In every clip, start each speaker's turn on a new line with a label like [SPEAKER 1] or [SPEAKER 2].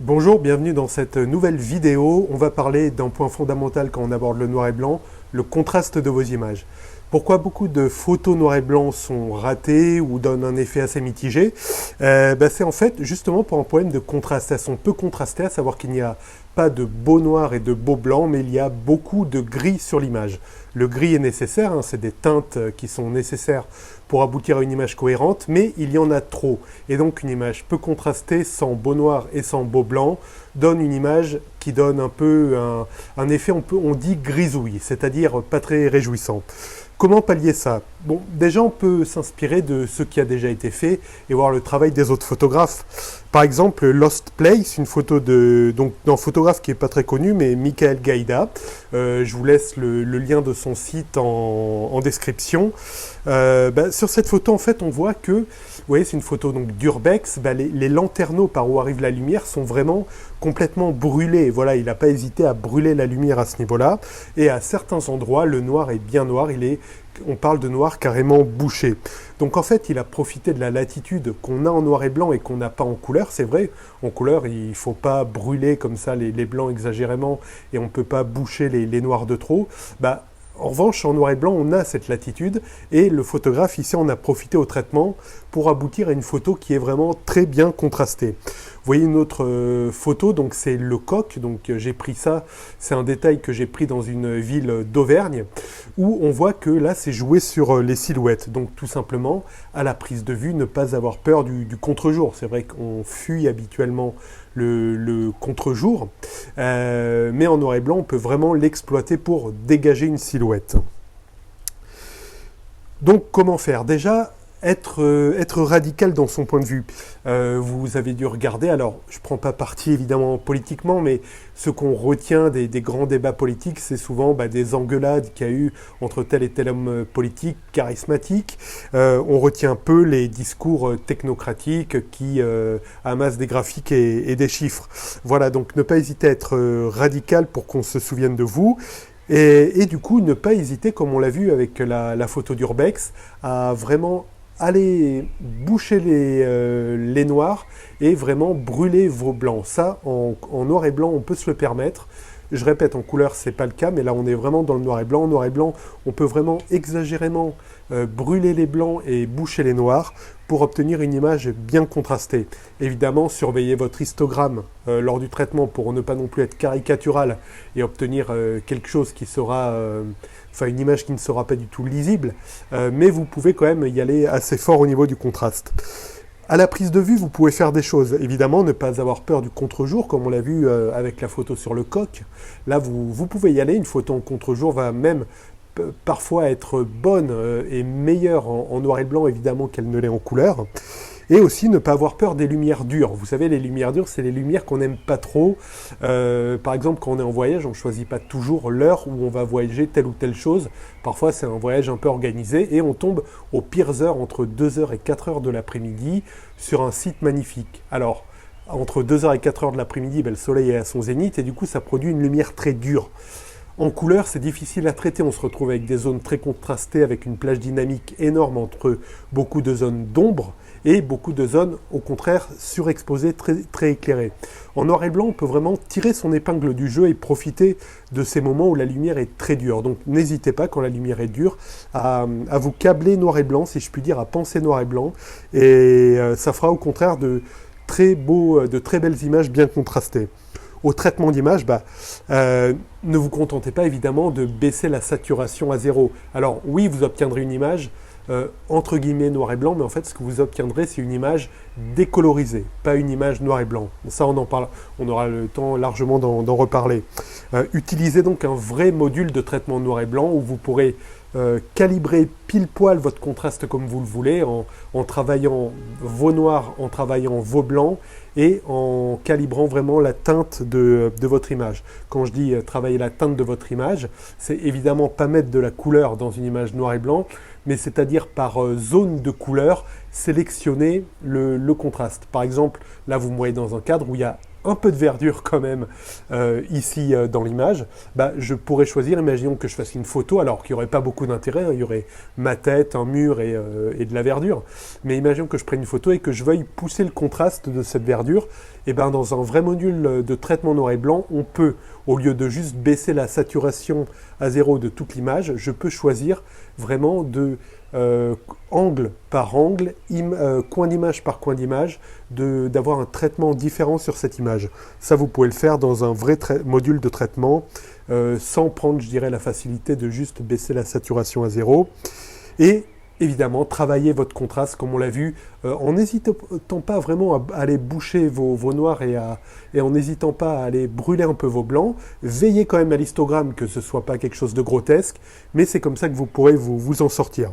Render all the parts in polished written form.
[SPEAKER 1] Bonjour, bienvenue dans cette nouvelle vidéo. On va parler d'un point fondamental quand on aborde le noir et blanc, le contraste de vos images. Pourquoi beaucoup de photos noir et blanc sont ratées ou donnent un effet assez mitigé? C'est en fait justement pour un problème de contraste. Elles sont peu contrastées, à savoir qu'il n'y a pas de beau noir et de beau blanc, mais il y a beaucoup de gris sur l'image. Le gris est nécessaire, hein, c'est des teintes qui sont nécessaires pour aboutir à une image cohérente, mais il y en a trop. Et donc une image peu contrastée, sans beau noir et sans beau blanc, donne une image qui donne un peu un effet, on dit grisouille, c'est-à-dire pas très réjouissant. Comment pallier ça? Bon, déjà on peut s'inspirer de ce qui a déjà été fait et voir le travail des autres photographes. Par exemple, Lost Place, une photo d'un photographe qui n'est pas très connu, mais Michael Gaïda. Je vous laisse le lien de son site en description. Sur cette photo, en fait, on voit que, vous voyez, c'est une photo donc d'urbex. Les lanterneaux par où arrive la lumière sont vraiment complètement brûlés. Voilà, il n'a pas hésité à brûler la lumière à ce niveau-là. Et à certains endroits, le noir est bien noir. On parle de noir carrément bouché. Donc en fait, il a profité de la latitude qu'on a en noir et blanc et qu'on n'a pas en couleur. C'est vrai, en couleur, il ne faut pas brûler comme ça les blancs exagérément et on ne peut pas boucher les noirs de trop. En revanche, en noir et blanc, on a cette latitude et le photographe ici en a profité au traitement pour aboutir à une photo qui est vraiment très bien contrastée. Vous voyez une autre photo, donc c'est le coq, donc j'ai pris ça, c'est un détail que j'ai pris dans une ville d'Auvergne, où on voit que là c'est joué sur les silhouettes, donc tout simplement à la prise de vue, ne pas avoir peur du contre-jour. C'est vrai qu'on fuit habituellement le contre-jour, mais en noir et blanc on peut vraiment l'exploiter pour dégager une silhouette. Donc comment faire? Déjà, être radical dans son point de vue. Vous avez dû regarder, alors je ne prends pas parti évidemment politiquement, mais ce qu'on retient des grands débats politiques, c'est souvent des engueulades qu'il y a eu entre tel et tel homme politique charismatique. On retient peu les discours technocratiques qui amassent des graphiques et des chiffres. Voilà, donc ne pas hésiter à être radical pour qu'on se souvienne de vous. Et du coup, ne pas hésiter, comme on l'a vu avec la photo d'Urbex, à vraiment aller boucher les noirs et vraiment brûler vos blancs. Ça, en noir et blanc, on peut se le permettre. Je répète, en couleur, c'est pas le cas, mais là, on est vraiment dans le noir et blanc. En noir et blanc, on peut vraiment exagérément brûler les blancs et boucher les noirs pour obtenir une image bien contrastée. Évidemment, surveillez votre histogramme lors du traitement pour ne pas non plus être caricatural et obtenir quelque chose qui sera... une image qui ne sera pas du tout lisible, mais vous pouvez quand même y aller assez fort au niveau du contraste. À la prise de vue, vous pouvez faire des choses. Évidemment, ne pas avoir peur du contre-jour, comme on l'a vu avec la photo sur le coq. Là, vous pouvez y aller. Une photo en contre-jour va même parfois être bonne et meilleure en noir et blanc, évidemment, qu'elle ne l'est en couleur. Et aussi ne pas avoir peur des lumières dures. Vous savez, les lumières dures, c'est les lumières qu'on n'aime pas trop. Par exemple, quand on est en voyage, on ne choisit pas toujours l'heure où on va voyager telle ou telle chose. Parfois, c'est un voyage un peu organisé et on tombe aux pires heures, entre 2 heures et 4 heures de l'après-midi, sur un site magnifique. Alors, entre 2 heures et 4 heures de l'après-midi, le soleil est à son zénith et du coup, ça produit une lumière très dure. En couleur, c'est difficile à traiter. On se retrouve avec des zones très contrastées, avec une plage dynamique énorme entre beaucoup de zones d'ombre et beaucoup de zones, au contraire, surexposées, très, très éclairées. En noir et blanc, on peut vraiment tirer son épingle du jeu et profiter de ces moments où la lumière est très dure. Donc n'hésitez pas, quand la lumière est dure, à vous câbler noir et blanc, si je puis dire, à penser noir et blanc. Et ça fera au contraire de très belles images bien contrastées. Au traitement d'image, ne vous contentez pas évidemment de baisser la saturation à 0. Alors oui, vous obtiendrez une image entre guillemets noir et blanc, mais en fait ce que vous obtiendrez, c'est une image décolorisée, pas une image noir et blanc. Ça, on en parle, on aura le temps largement d'en reparler. Utilisez donc un vrai module de traitement noir et blanc où vous pourrez calibrer pile poil votre contraste comme vous le voulez, en travaillant vos noirs, en travaillant vos blancs et en calibrant vraiment la teinte de votre image. Quand je dis travailler la teinte de votre image, c'est évidemment pas mettre de la couleur dans une image noir et blanc, mais c'est-à-dire par zone de couleur, sélectionner le contraste. Par exemple, là vous me voyez dans un cadre où il y a un peu de verdure quand même ici dans l'image, je pourrais choisir, imaginons que je fasse une photo, alors qu'il n'y aurait pas beaucoup d'intérêt, il y aurait ma tête, un mur et de la verdure, mais imaginons que je prenne une photo et que je veuille pousser le contraste de cette verdure, et ben dans un vrai module de traitement noir et blanc, on peut, au lieu de juste baisser la saturation à 0 de toute l'image, je peux choisir vraiment de angle par angle, coin d'image par coin d'image, d'avoir un traitement différent sur cette image. Ça, vous pouvez le faire dans un vrai module de traitement, sans prendre, je dirais, la facilité de juste baisser la saturation à 0. Et évidemment, travailler votre contraste, comme on l'a vu, en n'hésitant pas vraiment à aller boucher vos noirs et en n'hésitant pas à aller brûler un peu vos blancs. Veillez quand même à l'histogramme, que ce ne soit pas quelque chose de grotesque, mais c'est comme ça que vous pourrez vous en sortir.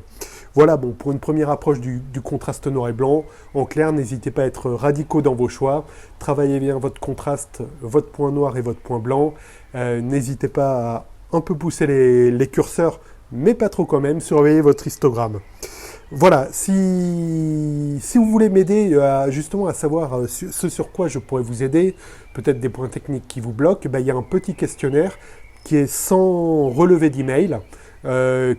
[SPEAKER 1] Voilà, bon, pour une première approche du contraste noir et blanc, en clair, n'hésitez pas à être radicaux dans vos choix. Travaillez bien votre contraste, votre point noir et votre point blanc. N'hésitez pas à un peu pousser les curseurs, mais pas trop quand même. Surveillez votre histogramme. Voilà, si vous voulez m'aider justement à savoir ce sur quoi je pourrais vous aider, peut-être des points techniques qui vous bloquent, il y a un petit questionnaire qui est sans relevé d'email.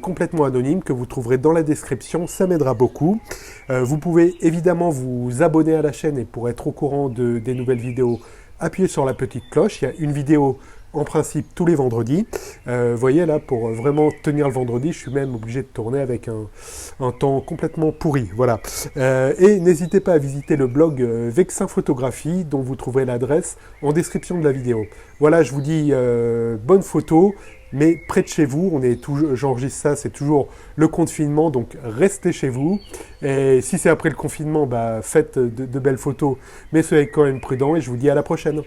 [SPEAKER 1] Complètement anonyme que vous trouverez dans la description, ça m'aidera beaucoup. Vous pouvez évidemment vous abonner à la chaîne et pour être au courant des nouvelles vidéos, appuyez sur la petite cloche. Il y a une vidéo en principe tous les vendredis. Vous voyez là, pour vraiment tenir le vendredi, je suis même obligé de tourner avec un temps complètement pourri. Voilà. Et n'hésitez pas à visiter le blog Vexin Photographie, dont vous trouverez l'adresse en description de la vidéo. Voilà, je vous dis bonne photo, mais près de chez vous. J'enregistre ça, c'est toujours le confinement, donc restez chez vous. Et si c'est après le confinement, faites de belles photos, mais soyez quand même prudents et je vous dis à la prochaine.